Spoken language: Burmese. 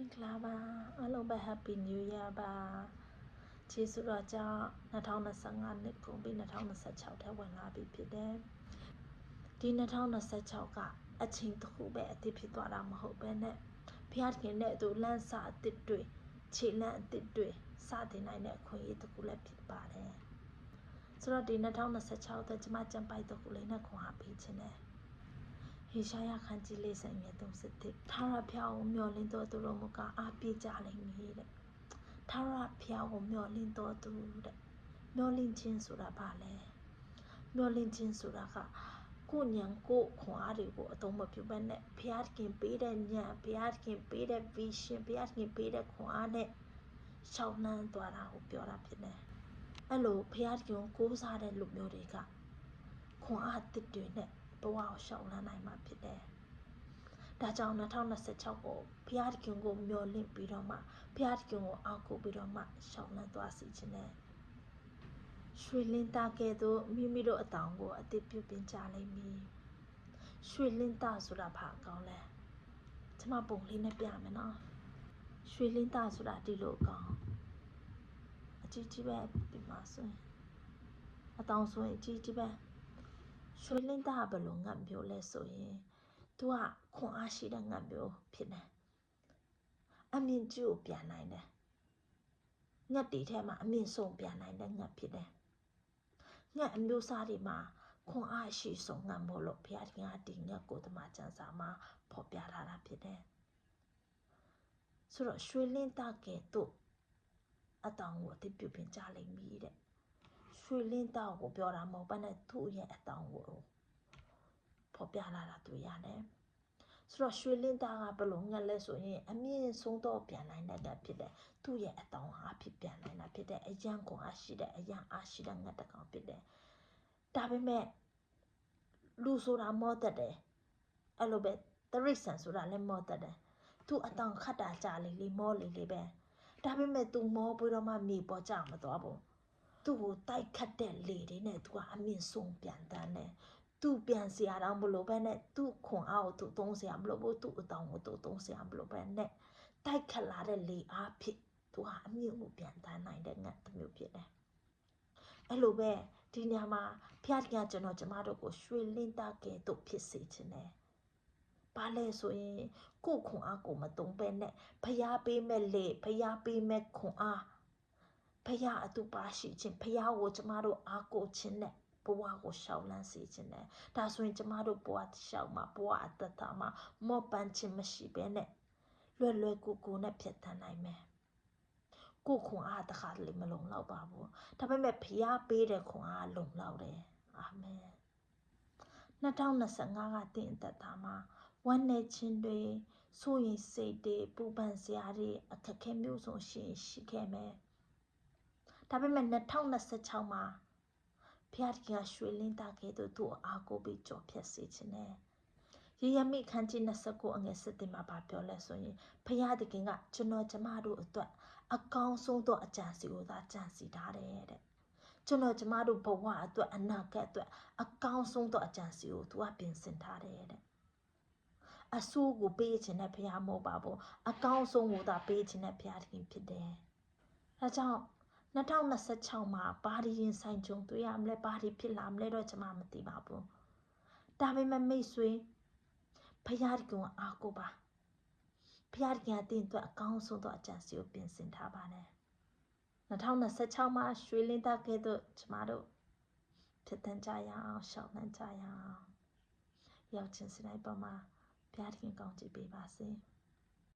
င်္ဂလာပါအားလုံးပဲ Happy New Year ပါခြေဆိုတော့ကြောင့်2025နှစ်ကုန်ပြီး2026ထဲဝင်လာပြီဖြစ်တယ်ဒီ2026ကအချိန်တစ်ခုပဲအသစ်ဖြစ်သွားတာမဟုတ်ပဲနဲ့ဖျားခင်နဲ့သူလမ်းစာအသစ်တွေခြေလမ်းအသစ်တွေစတင်နိုင်တဲ့အခွင့်အရေးတစ်ခုလည်းဖြစ်ပါတယ်ဆိုတော့ဒီ2026တဲ့ကျွန်မကြံပိုက်တစ်ခုလေးနဲ့ခွန်အားပေးခြင်းနဲ့ဟေရှာယခန်းကြီး40ငယ်31ထာဝရဘုရားကိုမျှော်လင့်တော်သူတို့မကအားပြကြလိမ့်မည်တဲ့ထာဝရဘုရားကိုမျှော်လင့်တော်သူတဲ့မျှော်လင့်ခြင်းဆိုတာဘာလဲမျှော်လင့်ခြင်းဆိုတာကကိုဉာဏ်ကိုခွန်အားတွေကိုအသုံးမပြုဘဲနဲ့ဘုရားခင်ပေးတဲ့ဉာဏ်ဘုရားခင်ပေးတဲ့ vision ဘုရားခင်ပေးတဲ့ခွန်အားနဲ့ရှောင်လန်းသွားတာကိုပြောတာဖြစ်တယ်အဲ့လိုဘုရားခင်ကိုးစားတဲ့လူမျိုးတွေကခွန်အားတစ်တွေနဲ့ဘဝကိုရှောင်လန်းနိုင်မှာဖြစ်တယ်။ဒါကြောင့်2026ကိုဘုရားခင်ကိုမျှော်လင့်ပြီးတော့မှဘုရားခင်ကိုအားကိုးပြီးတော့မှရှောင်လန်းသွားစီခြင်းနဲ့ရွှေလင်းသားကဲ့သို့မိမိတို့အတောင်ကိုအသစ်ပြုပြင်ကြလိမ့်မည်။ရွှေလင်းသားဆိုတာဘာကောင်းလဲ။ကျွန်မပုံလေးနဲ့ပြမယ်နော်။ရွှေလင်းသားဆိုတာဒီလိုကောင်းအကြီးကြီးပဲပြင်ပါဆိုရင်အတောင်ဆိုရင်အကြီးကြီးပဲရွှေလင်းသားဘယ်လိုငတ်မျိုးလဲဆိုရင်သူကခွန်အားရှိတဲ့ငတ်မျိုးဖြစ်တယ်အမြင့်ကျို့ပြန်နိုင်တယ်ငတ်တီထဲမှာအမြင့်ဆုံးပြန်နိုင်တဲ့ငတ်ဖြစ်တယ်ငတ်အမျိုးစားတွေမှာခွန်အားရှိဆုံးငတ်မို့လို့ဘုရားခင်ကဒီငတ်ကိုတမန်ကျမ်းစာမှာဖော်ပြထားတာဖြစ်တယ်ဆိုတော့ရွှေလင်းသားကဲ့သို့အတောင်ကိုအသစ်ပြုပြင်ကြလိမ့်မည်တဲ့ရွှေလင်းသားကိုပြောတာမဟုတ်ဘဲနဲ့သူ့ရဲ့အတောင်ကိုဖော်ပြလာတာတွေ့ရတယ်ဆိုတော့ရွှေလင်းသားကဘလို့ငတ်လဲဆိုရင်အမြင့်ဆုံးတော့ပြန်နိုင်တဲ့ငတ်ဖြစ်တယ်သူ့ရဲ့အတောင်အားဖြစ်ပြန်နိုင်တာဖြစ်တယ်အယံကွန်အားရှိတဲ့အယံအားရှိတဲ့ငတ်တကောင်ဖြစ်တယ်ဒါပေမဲ့လူဆိုတာမောတတ်တယ်အဲ့လိုပဲတရိษံဆိုတာလည်းမောတတ်တယ်သူအတောင်ခတ်တာကြလေမောလေပဲဒါပေမဲ့သူမောပြီးတော့မှမြေပေါ်ကျမသွားဘူးသူ့ကိုတိုက်ခတ်တဲ့လေတွေနဲ့သူကအမြင့်ဆုံးပြန်တန်းတယ်သူပြန်เสียတော့မလို့ပဲနဲ့သူခွန်အားကိုသူသုံးเสียမလို့ဘူးသူအတောင်ကိုသူသုံးเสียမလို့ပဲနဲ့တိုက်ခတ်လာတဲ့လေအားဖြစ်သူဟာအမြင့်ကိုပြန်တန်းနိုင်တဲ့ငတ်တစ်မျိုးဖြစ်တယ်အဲ့လိုပဲဒီညမှာဖျားကကျွန်တော်ကျမတို့ကိုရွှေလင်းသားကဲသို့ဖြစ်စေခြင်းနဲ့ဘာလဲဆိုရင်ကိုခွန်အားကိုမသုံးပဲနဲ့ဖျားပေးမဲ့လေဖျားပေးမဲ့ခွန်အားဖျားအတူပါရှိခြင်းဖျားကိုကျမတို့အားကိုခြင်းနဲ့ဘဝကိုရှောင်လန်းစေခြင်းနဲ့ဒါဆိုရင်ကျမတို့ဘဝရှောင်မှာဘဝအတ္တတာမှာမော့ပန်းခြင်းမရှိဘဲနဲ့လွယ်ကူနဲ့ဖြတ်သန်းနိုင်မယ်ကိုခွန်အားတခါလေမလုံလောက်ပါဘူးဒါပေမဲ့ဖျားပေးတဲ့ခွန်အားလုံလောက်တယ်အာမင်2025ကတင်အသက်တာမှာဝမ်းနည်းခြင်းတွေဆိုရင်စိတ်တွေပူပန်စရာတွေအခက်အခဲမျိုးစုံရှိခဲ့မယ်ဒါပေမဲ့2026မှာဖျားကရွှေလင်းသားကဲ့သို့သူ့အားကိုပြီးကြော်ဖြတ်စေခြင်းနဲ့ယေရမိခန်းကြီး29အငယ်7မှာပြောလဲဆိုရင်ဖျားသခင်ကကျွန်တော်ကျမတို့အတွက်အကောင်းဆုံးသောအကြံစီကိုသာကြံစီထားတယ်တဲ့ကျွန်တော်ကျမတို့ဘဝအတွက်အနာဂတ်အတွက်အကောင်းဆုံးသောအကြံစီကိုသူကပြင်ဆင်ထားတယ်တဲ့အဆိုးကိုပေးခြင်းနဲ့ဖျားမဟုတ်ပါဘူးအကောင်းဆုံးကိုသာပေးခြင်းနဲ့ဖျားသခင်ဖြစ်တယ်ဒါကြောင့်2026မှာဘာတွေရင်ဆိုင်ကြုံတွေ့ရမလဲဘာတွေဖြစ်လာမလဲတော့ကျွန်မမသိပါဘူးဒါပေမဲ့မိတ်ဆွေဖယားကအားကိုပါဖယားကတင်အတွက်အကောင်းဆုံးသောအကြံစီကိုပြင်ဆင်ထားပါတယ်2026မှာရွှေလင်းသားကဲ့သို့ကျွန်မတို့ဖြစ်တန်ကြရအောင်ရှောင်လန်းကြရအောင်ရောက်ချင်းစတိုင်းပေါ်မှာဖယားကကောင်းချီးပေးပါစေ